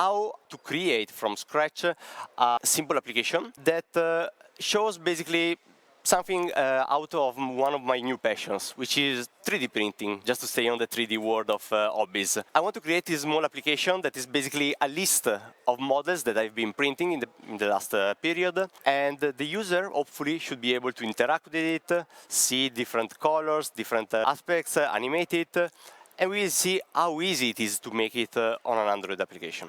how to create from scratch a simple application that shows basically something out of one of my new passions, which is 3D printing, just to stay on the 3D world of hobbies. I want to create this small application that is basically a list of models that I've been printing in the last period, and the user hopefully should be able to interact with it, see different colors, different aspects, animate it, and we will see how easy it is to make it on an Android application.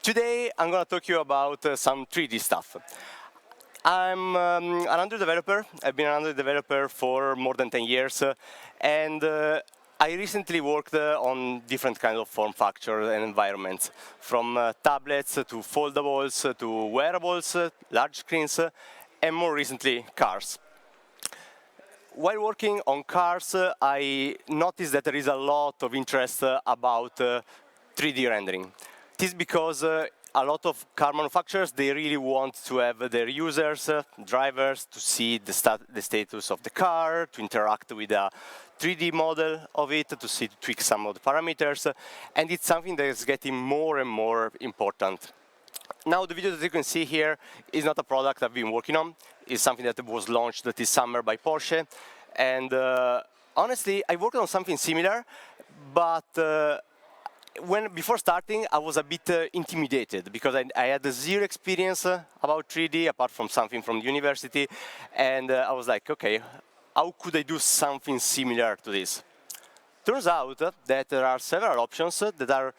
Today, I'm going to talk to you about some 3D stuff. I'm an Android developer. I've been an Android developer for more than 10 years, and I recently worked on different kinds of form factors and environments, from tablets to foldables to wearables, large screens, and more recently, cars. While working on cars, I noticed that there is a lot of interest about 3D rendering. This is because a lot of car manufacturers, they really want to have their users, drivers, to see the status of the car, to interact with a 3D model of it, to tweak some of the parameters, and it's something that is getting more and more important. Now, the video that you can see here is not a product I've been working on. It's something that was launched this summer by Porsche, and honestly, I worked on something similar, but before starting, I was a bit intimidated because I had zero experience about 3D, apart from something from the university, and I was like, okay, how could I do something similar to this? Turns out that there are several options that are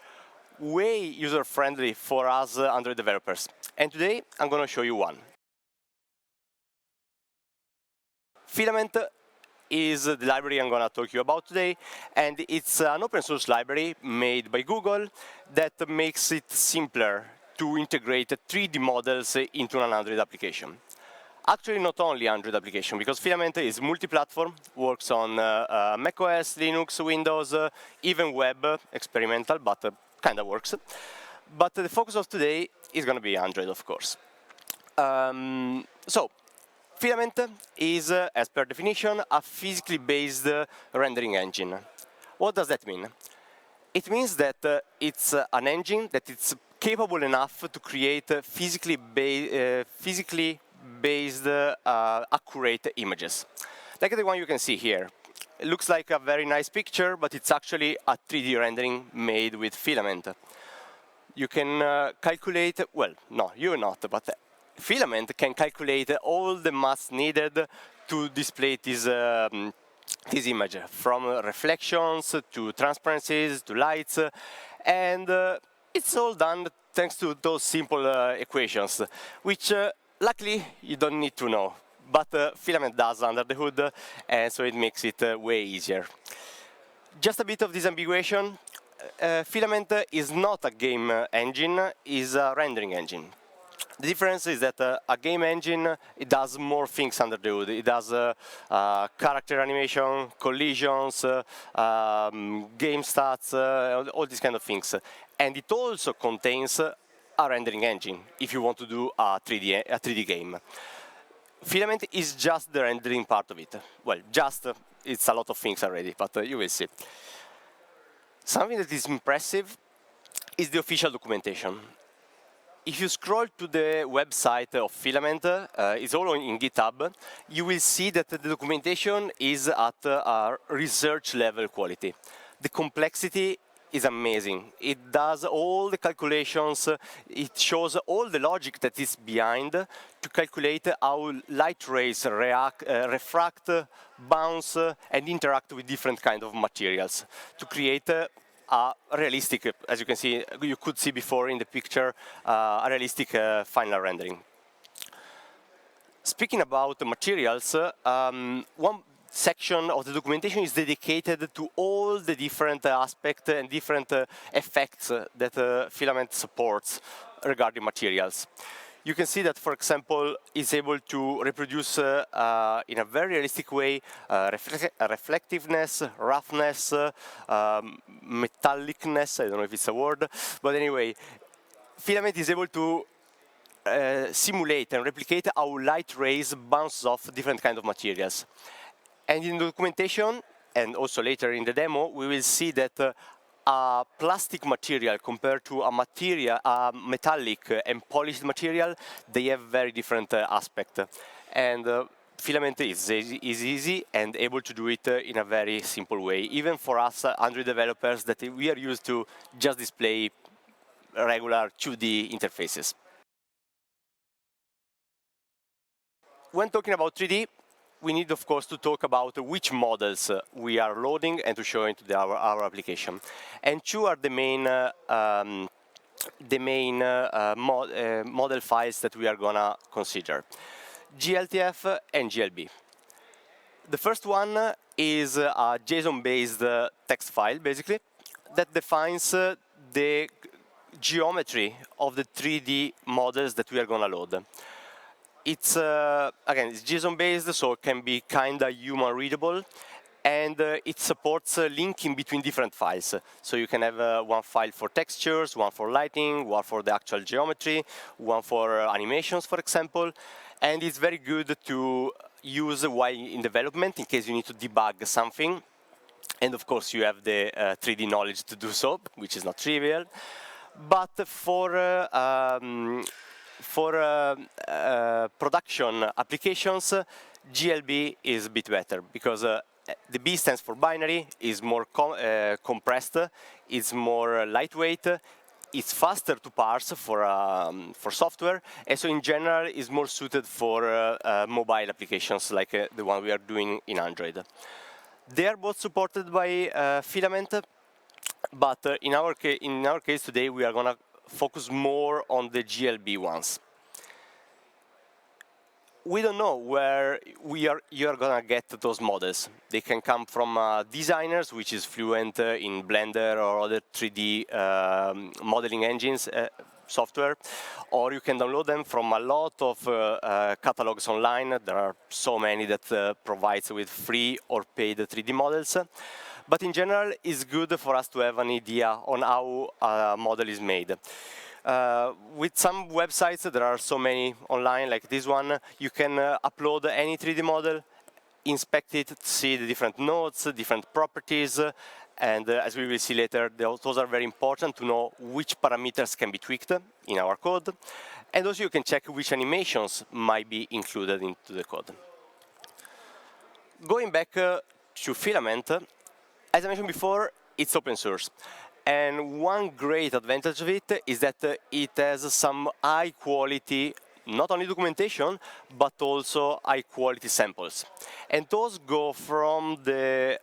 way user-friendly for us Android developers, and today I'm going to show you one. Filament is the library I'm going to talk to you about today, and it's an open source library made by Google that makes it simpler to integrate 3D models into an Android application. Actually, not only Android application, because Filament is multi-platform, works on macOS, Linux, Windows, even web, experimental, but kind of works. But the focus of today is going to be Android, of course. Filament is, as per definition, a physically based rendering engine. What does that mean? It means that it's an engine that is capable enough to create physically based accurate images. Like the one you can see here. It looks like a very nice picture, but it's actually a 3D rendering made with Filament. You can calculate, well, no, you're not, but Filament can calculate all the mass needed to display this image, from reflections to transparencies to lights, and it's all done thanks to those simple equations, which luckily you don't need to know, but Filament does under the hood, and so it makes it way easier. Just a bit of disambiguation, Filament is not a game engine, it's a rendering engine. The difference is that a game engine, it does more things under the hood. It does character animation, collisions, game stats, all these kind of things. And it also contains a rendering engine, if you want to do a 3D game. Filament is just the rendering part of it. Well, it's a lot of things already, but you will see. Something that is impressive is the official documentation. If you scroll to the website of Filament, it's all in GitHub, you will see that the documentation is at a research level quality. The complexity is amazing. It does all the calculations, it shows all the logic that is behind to calculate how light rays refract, bounce, and interact with different kinds of materials to create a realistic, as you can see, you could see before in the picture, a realistic final rendering. Speaking about the materials, one section of the documentation is dedicated to all the different aspects and different effects that Filament supports regarding materials. You can see that, for example, it's able to reproduce in a very realistic way reflectiveness, roughness, metallicness, I don't know if it's a word, but anyway, Filament is able to simulate and replicate how light rays bounce off different kinds of materials. And in the documentation, and also later in the demo, we will see that a plastic material compared to a metallic and polished material, they have very different aspect. And Filament is easy and able to do it in a very simple way, even for us Android developers that we are used to just display regular 2D interfaces. When talking about 3D, we need, of course, to talk about which models we are loading and to show into our application. And two are the main model files that we are gonna consider: GLTF and GLB. The first one is a JSON-based text file, basically, that defines the geometry of the 3D models that we are gonna load. It's, again, it's JSON-based, so it can be kinda human-readable, and it supports linking between different files. So you can have one file for textures, one for lighting, one for the actual geometry, one for animations, for example, and it's very good to use while in development in case you need to debug something. And of course, you have the 3D knowledge to do so, which is not trivial. But for production applications, GLB is a bit better because the B stands for binary, is more compressed, it's more lightweight, it's faster to parse for software, and so in general is more suited for mobile applications like the one we are doing in Android. They are both supported by Filament, but in our case today we are going to focus more on the GLB ones. We don't know where you are gonna get those models. They can come from designers, which is fluent in Blender or other 3D modeling engines software, or you can download them from a lot of catalogs online. There are so many that provides with free or paid 3D models. But in general, it's good for us to have an idea on how a model is made. With some websites, there are so many online, like this one, you can upload any 3D model, inspect it, see the different nodes, different properties, and as we will see later, those are very important to know which parameters can be tweaked in our code. And also you can check which animations might be included into the code. Going back to Filament, as I mentioned before, it's open source. And one great advantage of it is that it has some high quality, not only documentation, but also high quality samples. And those go from the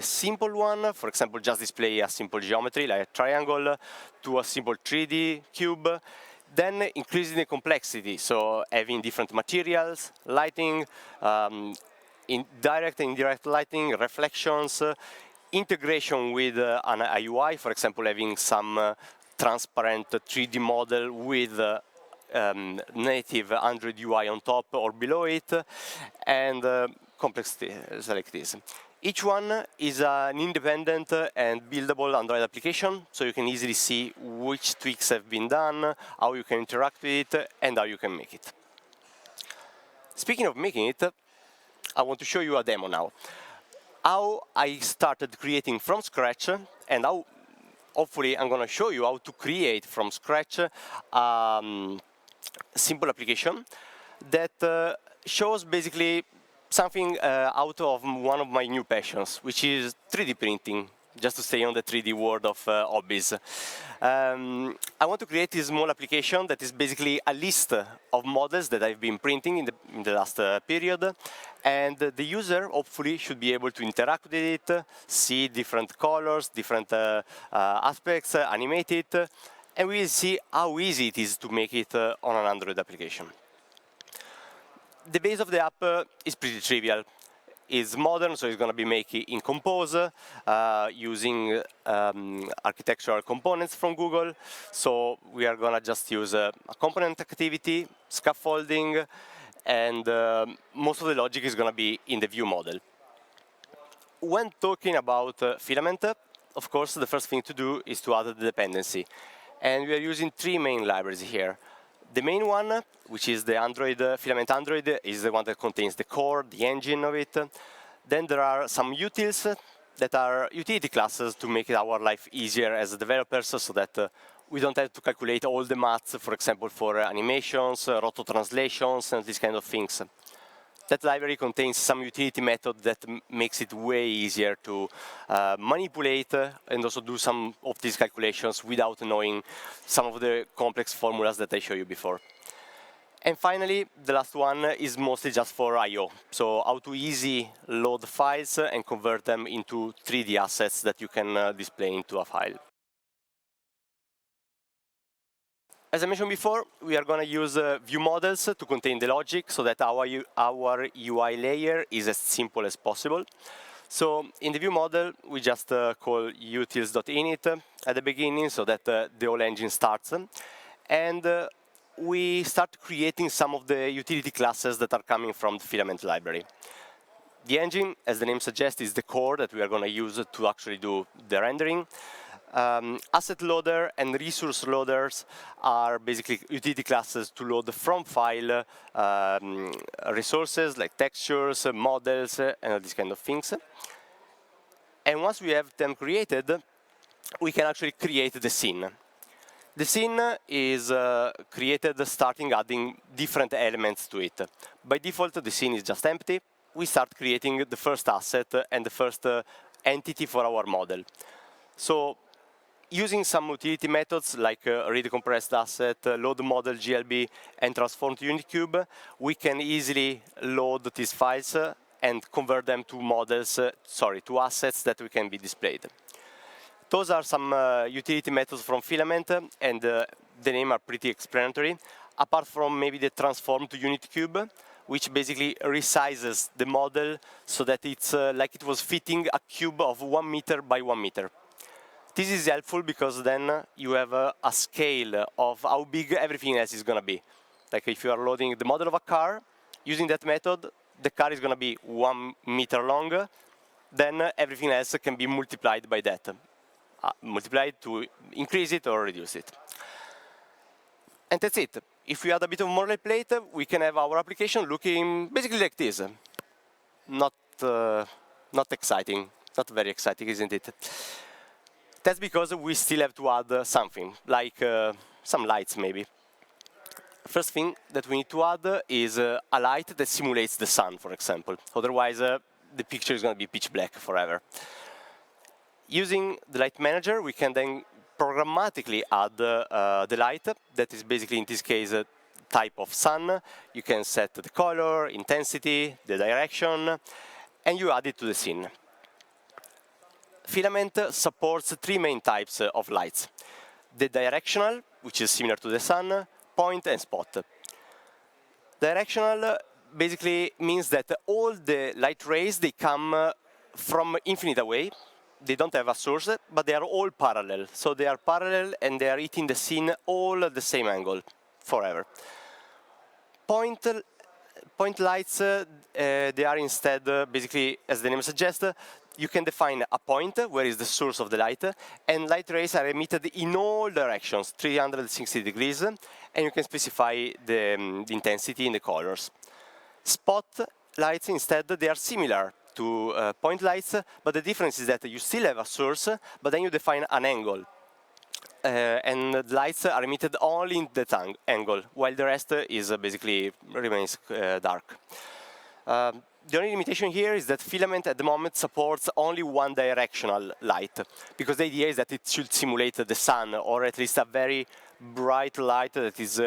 simple one, for example, just display a simple geometry like a triangle, to a simple 3D cube, then increasing the complexity, so having different materials, lighting, in direct and indirect lighting, reflections, integration with a UI, for example, having some transparent 3D model with native Android UI on top or below it, and complexity like this. Each one is an independent and buildable Android application, so you can easily see which tweaks have been done, how you can interact with it, and how you can make it. Speaking of making it, I want to show you a demo now. How I started creating from scratch, and how, hopefully, I'm going to show you how to create from scratch a simple application that shows basically something out of one of my new passions, which is 3D printing, just to stay on the 3D world of hobbies. I want to create this small application that is basically a list of models that I've been printing in the last period, and the user hopefully should be able to interact with it, see different colors, different aspects, animate it, and we will see how easy it is to make it on an Android application. The base of the app is pretty trivial. It's modern, so it's going to be made in Compose using architectural components from Google. So we are going to just use a component activity, scaffolding, and most of the logic is going to be in the view model. When talking about Filament, of course, the first thing to do is to add the dependency. And we are using three main libraries here. The main one, which is the Android, Filament Android, is the one that contains the core, the engine of it. Then there are some utils that are utility classes to make our life easier as developers so that we don't have to calculate all the maths, for example, for animations, rototranslations, and these kind of things. That library contains some utility method that makes it way easier to manipulate and also do some of these calculations without knowing some of the complex formulas that I showed you before. And finally, the last one is mostly just for I/O. So how to easily load files and convert them into 3D assets that you can display into a file. As I mentioned before, we are going to use view models to contain the logic so that our UI layer is as simple as possible. So in the view model, we just call utils.init at the beginning so that the whole engine starts. And we start creating some of the utility classes that are coming from the Filament library. The engine, as the name suggests, is the core that we are going to use to actually do the rendering. Asset loader and resource loaders are basically utility classes to load from file resources like textures, models, and all these kind of things. And once we have them created, we can actually create the scene. The scene is created starting adding different elements to it. By default, the scene is just empty. We start creating the first asset and the first entity for our model. So using some utility methods like read compressed asset, load model GLB, and transform to Unicube, we can easily load these files and convert them to models, to assets that we can be displayed. Those are some utility methods from Filament, and the name are pretty explanatory, apart from maybe the transform to Unicube, which basically resizes the model so that it's like it was fitting a cube of 1 meter by 1 meter. This is helpful because then you have a scale of how big everything else is going to be. Like if you are loading the model of a car, using that method, the car is going to be 1 meter long, then everything else can be multiplied by that. Multiplied to increase it or reduce it. And that's it. If we add a bit of model plate, we can have our application looking basically like this. Not exciting, not very exciting, isn't it? That's because we still have to add something, like some lights maybe. First thing that we need to add is a light that simulates the sun, for example. Otherwise, the picture is going to be pitch black forever. Using the light manager, we can then programmatically add the light. That is basically, in this case, a type of sun. You can set the color, intensity, the direction, and you add it to the scene. Filament supports three main types of lights. The directional, which is similar to the sun, point, and spot. Directional basically means that all the light rays, they come from infinite away. They don't have a source, but they are all parallel. So they are parallel and they are hitting the scene all at the same angle forever. Point lights, they are instead basically, as the name suggests, you can define a point where is the source of the light, and light rays are emitted in all directions, 360 degrees, and you can specify the intensity in the colors. Spot lights, instead, they are similar to point lights, but the difference is that you still have a source, but then you define an angle. And the lights are emitted only in that angle, while the rest is basically remains dark. The only limitation here is that Filament at the moment supports only one directional light, because the idea is that it should simulate the sun, or at least a very bright light that is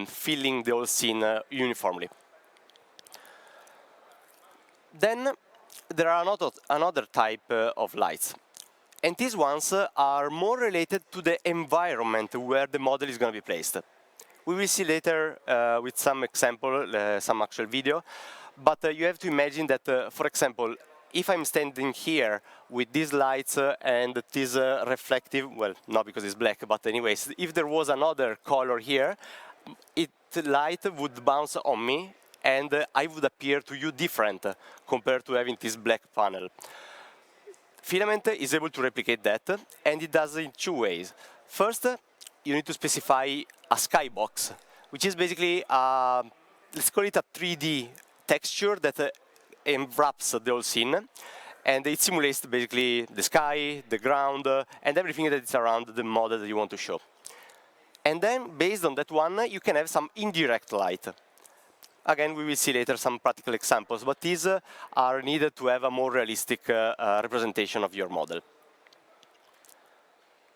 filling the whole scene uniformly. Then there are another type of lights. And these ones are more related to the environment where the model is going to be placed. We will see later with some example, some actual video. But you have to imagine that, for example, if I'm standing here with these lights and this reflective, well, not because it's black, but anyways, if there was another color here, light would bounce on me, and I would appear to you different compared to having this black panel. Filament is able to replicate that, and it does it in two ways. First, you need to specify a skybox, which is basically, let's call it a 3D texture that enwraps the whole scene. And it simulates basically the sky, the ground, and everything that is around the model that you want to show. And then, based on that one, you can have some indirect light. Again, we will see later some practical examples, but these are needed to have a more realistic representation of your model.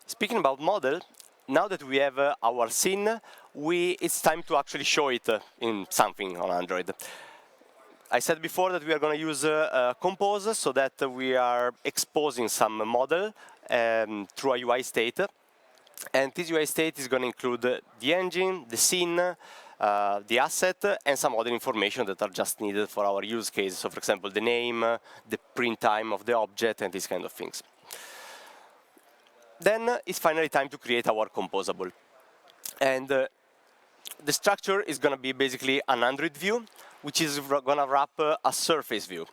Speaking about model, now that we have our scene, it's time to actually show it in something on Android. I said before that we are going to use Compose so that we are exposing some model through a UI state. And this UI state is going to include the engine, the scene, the asset, and some other information that are just needed for our use case. So, for example, the name, the print time of the object, and these kind of things. Then it's finally time to create our composable. And the structure is going to be basically an Android view, which is going to wrap a surface view.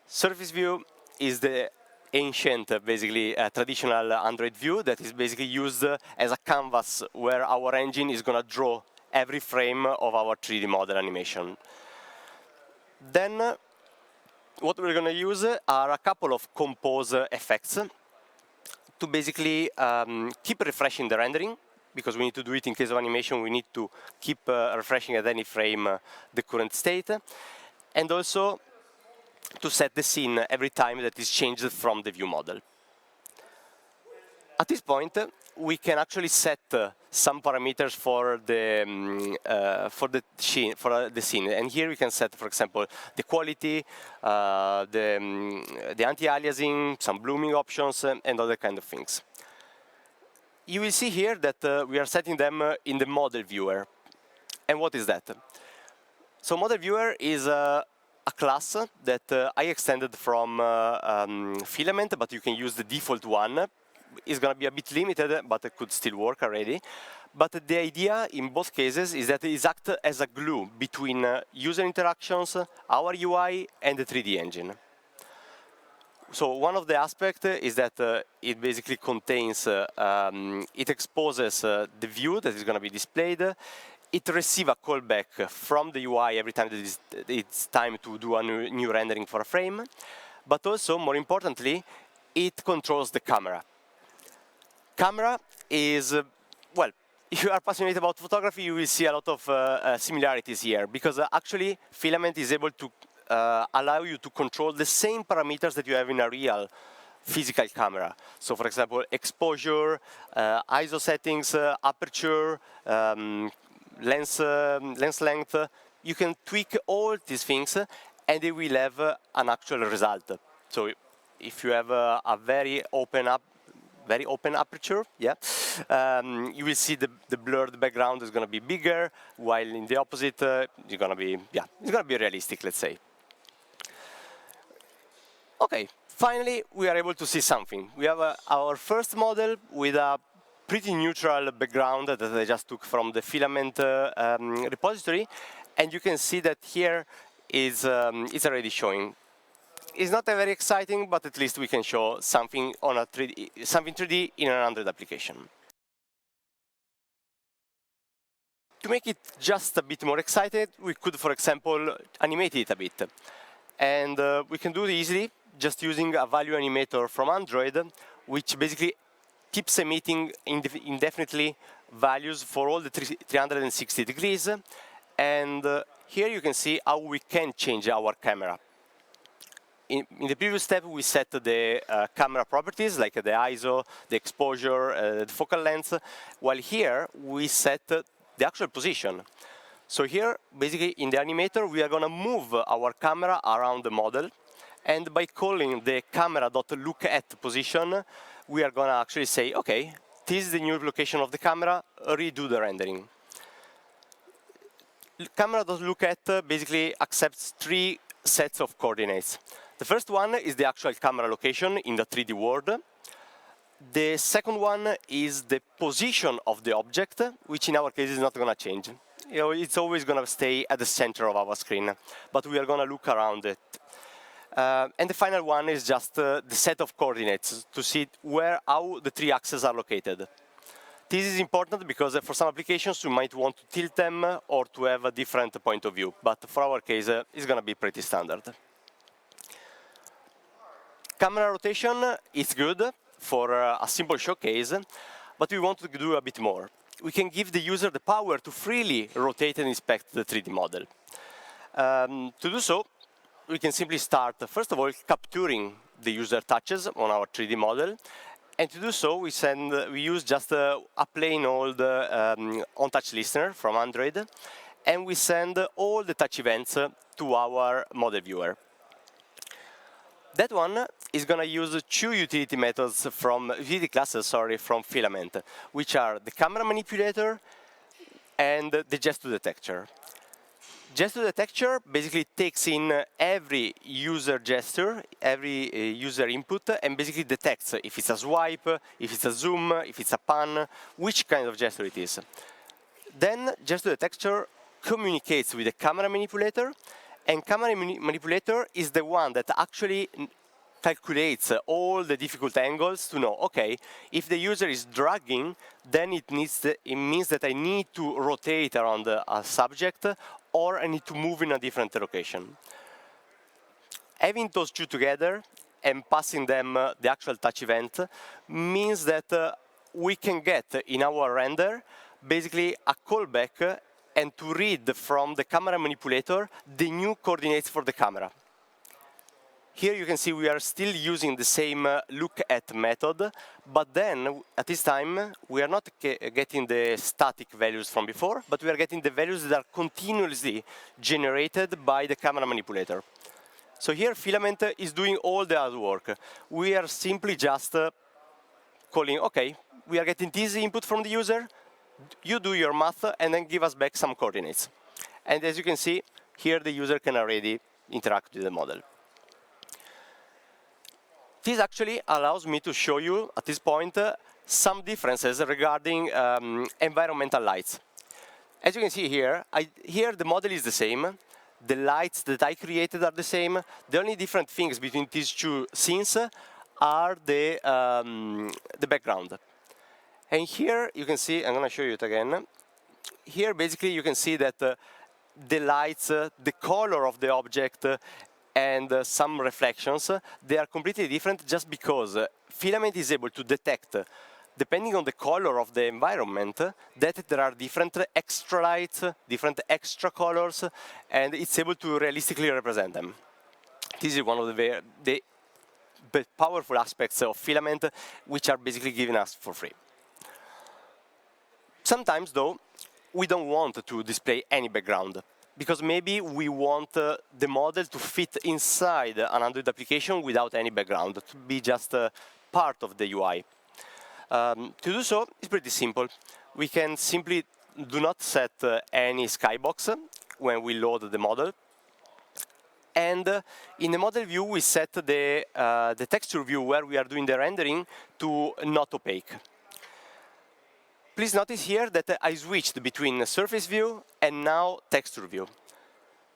Surface view is the ancient, basically, traditional Android view that is basically used as a canvas where our engine is going to draw every frame of our 3D model animation. Then what we're going to use are a couple of compose effects to basically keep refreshing the rendering, because we need to do it in case of animation. We need to keep refreshing at any frame the current state, and also to set the scene every time that is changed from the view model. At this point, we can actually set some parameters for the scene. And here we can set, for example, the quality, the anti-aliasing, some blooming options, and other kind of things. You will see here that we are setting them in the ModelViewer. And what is that? So ModelViewer is a class that I extended from Filament, but you can use the default one. It's going to be a bit limited, but it could still work already. But the idea in both cases is that it acts as a glue between user interactions, our UI, and the 3D engine. So one of the aspects is that it basically contains, it exposes the view that is going to be displayed. It receives a callback from the UI every time that it's time to do a new rendering for a frame. But also, more importantly, it controls the camera. Camera is, well, if you are passionate about photography, you will see a lot of similarities here, because actually Filament is able to allow you to control the same parameters that you have in a real physical camera. So, for example, exposure, ISO settings, aperture, lens length. You can tweak all these things, and they will have an actual result. So, if you have a very open aperture, yeah, you will see the blurred background is going to be bigger, while in the opposite, it's going to be, yeah, it's going to be realistic, let's say. Okay, finally, we are able to see something. We have our first model with a pretty neutral background that I just took from the Filament repository, and you can see that here is it's already showing. It's not very exciting, but at least we can show something on a 3D, something 3D in an Android application. To make it just a bit more exciting, we could, for example, animate it a bit. And we can do it easily, just using a value animator from Android, which basically keeps emitting indefinitely values for all the 360 degrees. And here you can see how we can change our camera. In the previous step, we set the camera properties, like the ISO, the exposure, the focal length, while here we set the actual position. So here, basically, in the animator, we are going to move our camera around the model. And by calling the camera.lookAt position, we are going to actually say, OK, this is the new location of the camera, redo the rendering. Camera.lookAt basically accepts 3 sets of coordinates. The first one is the actual camera location in the 3D world. The second one is the position of the object, which in our case is not going to change. You know, it's always going to stay at the center of our screen, but we are going to look around it. And the final one is just the set of coordinates to see how the 3 axes are located. This is important because for some applications you might want to tilt them or to have a different point of view, but for our case it's going to be pretty standard. Camera rotation is good for a simple showcase, but we want to do a bit more. We can give the user the power to freely rotate and inspect the 3D model. To do so, we can simply start, first of all, capturing the user touches on our 3D model. And to do so, we use just a plain old on-touch listener from Android, and we send all the touch events to our ModelViewer. That one is going to use two utility methods utility classes from Filament, which are the camera manipulator and the gesture detector. Gesture detector basically takes in every user gesture, every user input, and basically detects if it's a swipe, if it's a zoom, if it's a pan, which kind of gesture it is. Then gesture detector communicates with the camera manipulator, and camera manipulator is the one that actually calculates all the difficult angles to know, okay, if the user is dragging, then it means that I need to rotate around a subject, or I need to move in a different location. Having those two together and passing them the actual touch event means that we can get in our render basically a callback and to read from the camera manipulator the new coordinates for the camera. Here you can see we are still using the same look at method, but then at this time we are not getting the static values from before, but we are getting the values that are continuously generated by the camera manipulator. So here Filament is doing all the hard work. We are simply just calling, okay, we are getting this input from the user, you do your math and then give us back some coordinates. And as you can see, here the user can already interact with the model. This actually allows me to show you, at this point, some differences regarding environmental lights. As you can see here, here the model is the same. The lights that I created are the same. The only different things between these two scenes are the background. And here you can see, I'm going to show you it again. Here basically you can see that the lights, the color of the object, and some reflections, they are completely different just because Filament is able to detect, depending on the color of the environment, that there are different extra lights, different extra colors, and it's able to realistically represent them. This is one of the powerful aspects of Filament, which are basically given us for free. Sometimes, though, we don't want to display any background, because maybe we want the model to fit inside an Android application without any background, to be just part of the UI. To do so, it's pretty simple. We can simply do not set any skybox when we load the model. And in the model view, we set the texture view where we are doing the rendering to not opaque. Please notice here that I switched between surface view and now texture view.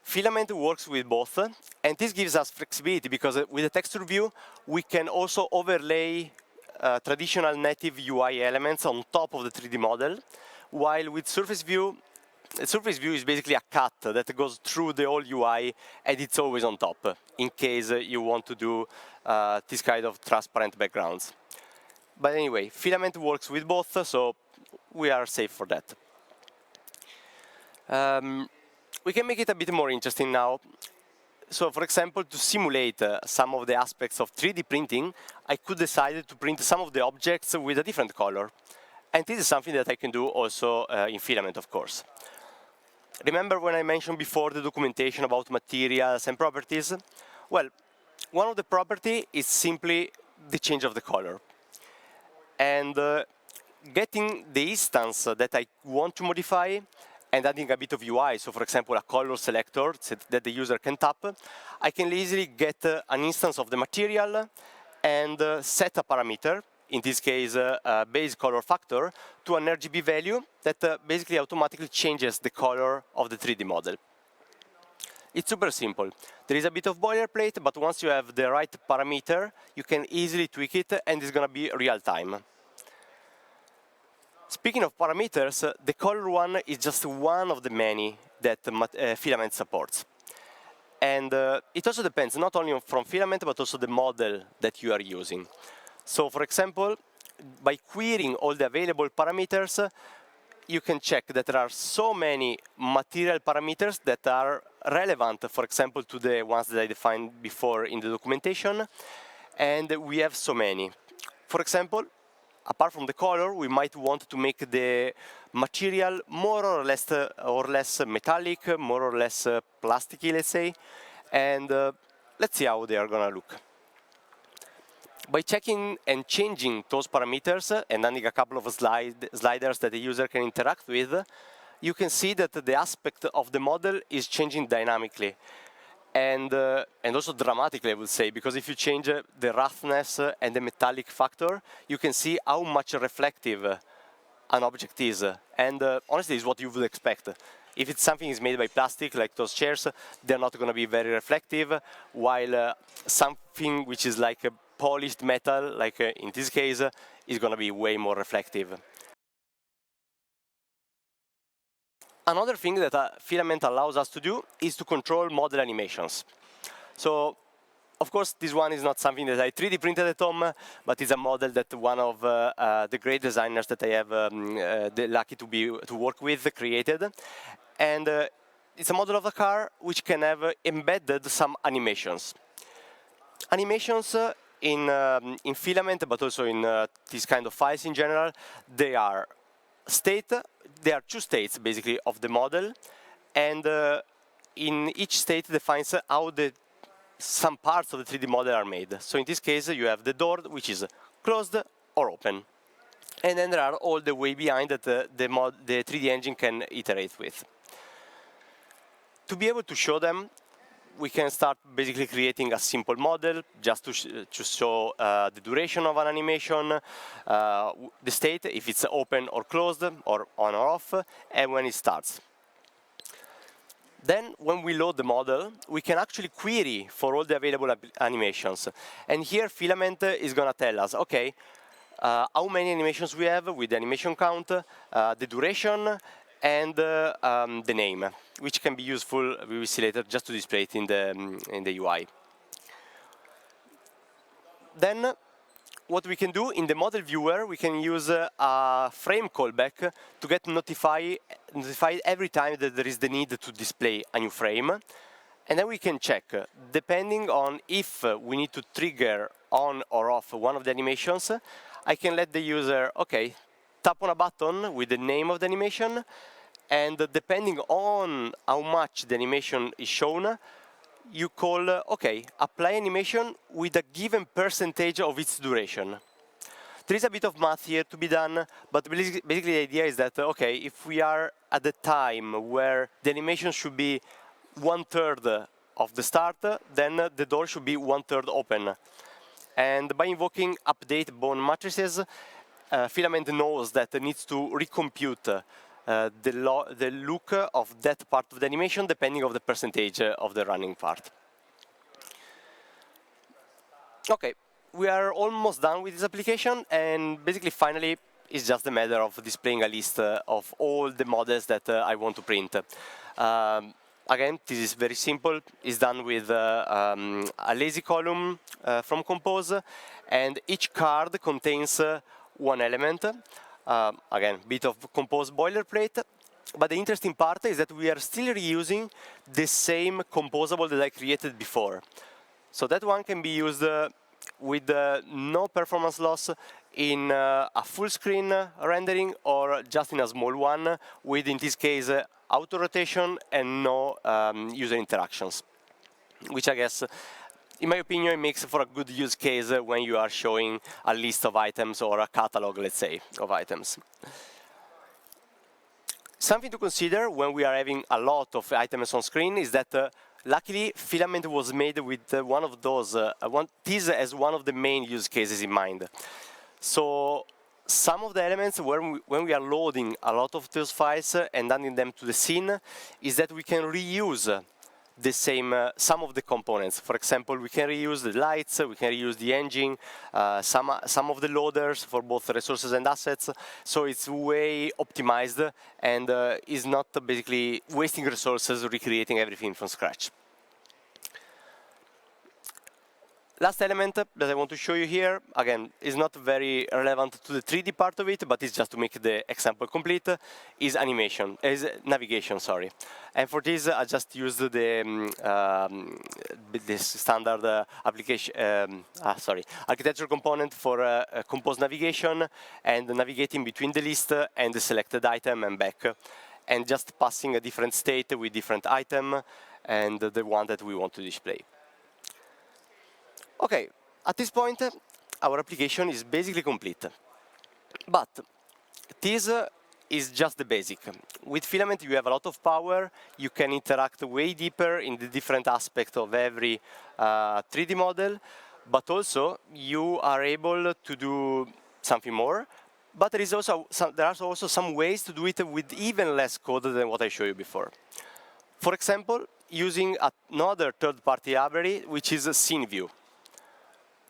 Filament works with both, and this gives us flexibility because with the texture view, we can also overlay traditional native UI elements on top of the 3D model, while with surface view is basically a cut that goes through the whole UI, and it's always on top, in case you want to do this kind of transparent backgrounds. But anyway, Filament works with both, so we are safe for that. We can make it a bit more interesting now. So, for example, to simulate some of the aspects of 3D printing, I could decide to print some of the objects with a different color. And this is something that I can do also in Filament, of course. Remember when I mentioned before the documentation about materials and properties? Well, one of the properties is simply the change of the color. And getting the instance that I want to modify and adding a bit of UI, so for example, a color selector that the user can tap, I can easily get an instance of the material and set a parameter, in this case, a base color factor, to an RGB value that basically automatically changes the color of the 3D model. It's super simple. There is a bit of boilerplate, but once you have the right parameter, you can easily tweak it, and it's going to be real time. Speaking of parameters, the color one is just one of the many that Filament supports. And it also depends not only from Filament, but also the model that you are using. So for example, by querying all the available parameters, you can check that there are so many material parameters that are relevant, for example, to the ones that I defined before in the documentation. And we have so many. For example, apart from the color, we might want to make the material more or less metallic, more or less plasticky, let's say. And let's see how they are going to look. By checking and changing those parameters and adding a couple of sliders that the user can interact with, you can see that the aspect of the model is changing dynamically. And also dramatically, I would say, because if you change the roughness and the metallic factor, you can see how much reflective an object is. And honestly, it's what you would expect. If it's something is made by plastic, like those chairs, they're not going to be very reflective, while something which is like a polished metal, like in this case, is going to be way more reflective. Another thing that Filament allows us to do is to control model animations. So, of course, this one is not something that I 3D printed at home, but it's a model that one of the great designers that I have the lucky to work with created. And it's a model of a car which can have embedded some animations. Animations in Filament, but also in these kind of files in general, there are two states, basically, of the model. And in each state defines how some parts of the 3D model are made. So in this case, you have the door, which is closed or open. And then there are all the way behind that the 3D engine can iterate with. To be able to show them, we can start basically creating a simple model just to show the duration of an animation, the state, if it's open or closed, or on or off, and when it starts. Then, when we load the model, we can actually query for all the available animations. And here, Filament is going to tell us, OK, how many animations we have with the animation count, the duration, and the name, which can be useful, we will see later, just to display it in the UI. Then, what we can do in the ModelViewer, we can use a frame callback to get notified every time that there is the need to display a new frame. And then we can check, depending on if we need to trigger on or off one of the animations, I can let the user, OK, tap on a button with the name of the animation, and depending on how much the animation is shown, you call, OK, apply animation with a given percentage of its duration. There is a bit of math here to be done, but basically the idea is that, OK, if we are at the time where the animation should be 1/3 of the start, then the door should be 1/3 open. And by invoking update bone matrices, Filament knows that it needs to recompute the look of that part of the animation depending on the percentage of the running part. OK, we are almost done with this application, and basically, finally, it's just a matter of displaying a list of all the models that I want to print. Again, this is very simple. It's done with a lazy column from Compose, and each card contains one element. Again, bit of Compose boilerplate. But the interesting part is that we are still reusing the same composable that I created before. So that one can be used with no performance loss in a full screen rendering or just in a small one with, in this case, auto rotation and no user interactions, which I guess, in my opinion, makes for a good use case when you are showing a list of items or a catalog, let's say, of items. Something to consider when we are having a lot of items on screen is that luckily, Filament was made with one of those, this as one of the main use cases in mind. So some of the elements when we are loading a lot of those files and adding them to the scene is that we can reuse the same, some of the components. For example, we can reuse the lights, we can reuse the engine, some of the loaders for both resources and assets. So it's way optimized and is not basically wasting resources recreating everything from scratch. Last element that I want to show you here, again, is not very relevant to the 3D part of it, but it's just to make the example complete, is navigation, sorry. And for this, I just used this standard architecture component for composed navigation and navigating between the list and the selected item and back, and just passing a different state with different item and the one that we want to display. Okay, at this point, our application is basically complete. But this is just the basic. With Filament, you have a lot of power. You can interact way deeper in the different aspects of every 3D model. But also, you are able to do something more. But there are also some ways to do it with even less code than what I showed you before. For example, using another third-party library, which is Sceneview.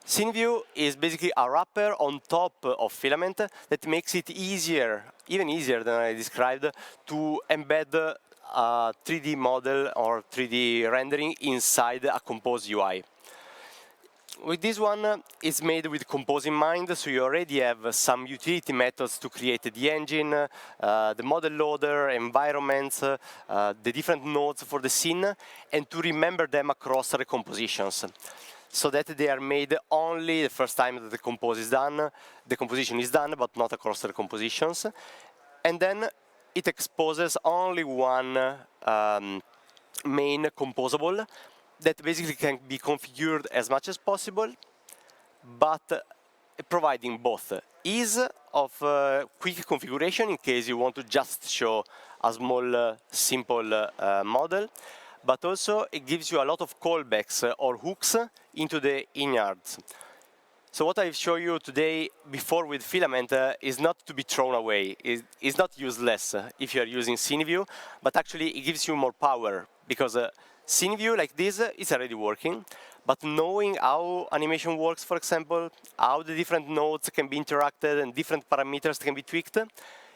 Sceneview is basically a wrapper on top of Filament that makes it easier, even easier than I described, to embed a 3D model or 3D rendering inside a composed UI. With this one, it's made with compose in mind, so you already have some utility methods to create the engine, the model loader, environments, the different nodes for the scene, and to remember them across the compositions, so that they are made only the first time that the composition is done, but not across the compositions. And then it exposes only one main composable that basically can be configured as much as possible, but providing both ease of quick configuration in case you want to just show a small, simple model, but also it gives you a lot of callbacks or hooks into the innards. So what I've shown you today before with Filament is not to be thrown away. It's not useless if you're using Sceneview, but actually it gives you more power, because Sceneview like this is already working, but knowing how animation works, for example, how the different nodes can be interacted and different parameters can be tweaked,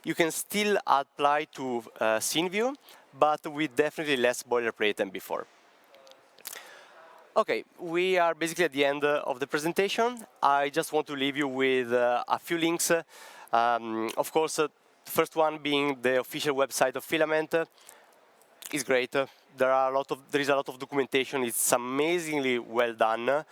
you can still apply to Sceneview, but with definitely less boilerplate than before. Okay, we are basically at the end of the presentation. I just want to leave you with a few links. Of course, the first one being the official website of Filament. It's great. There is a lot of documentation. It's amazingly well done.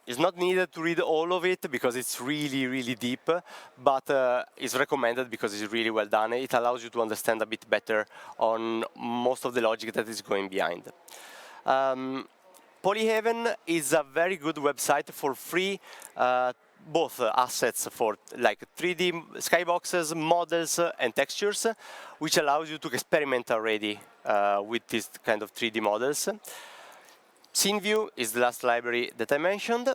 It's not needed to read all of it because it's really, really deep, but it's recommended because it's really well done. It allows you to understand a bit better on most of the logic that is going behind. Polyhaven is a very good website for free, both assets for like 3D skyboxes, models, and textures, which allows you to experiment already with this kind of 3D models. Sceneview is the last library that I mentioned.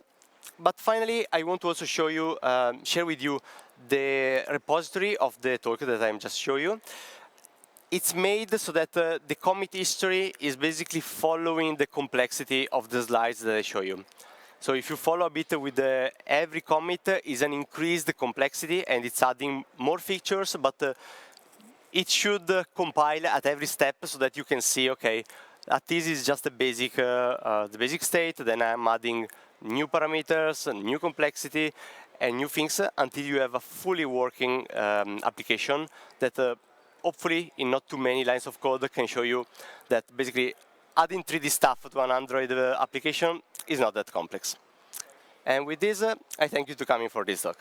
But finally, I want to also show you, share with you the repository of the talk that I'm just showing you. It's made so that the commit history is basically following the complexity of the slides that I show you. So if you follow a bit with every commit is an increased complexity, and it's adding more features, but it should compile at every step so that you can see, okay, this is just the basic state, then I'm adding new parameters, new complexity, and new things until you have a fully working application that hopefully in not too many lines of code can show you that basically adding 3D stuff to an Android application is not that complex. And with this, I thank you for coming for this talk.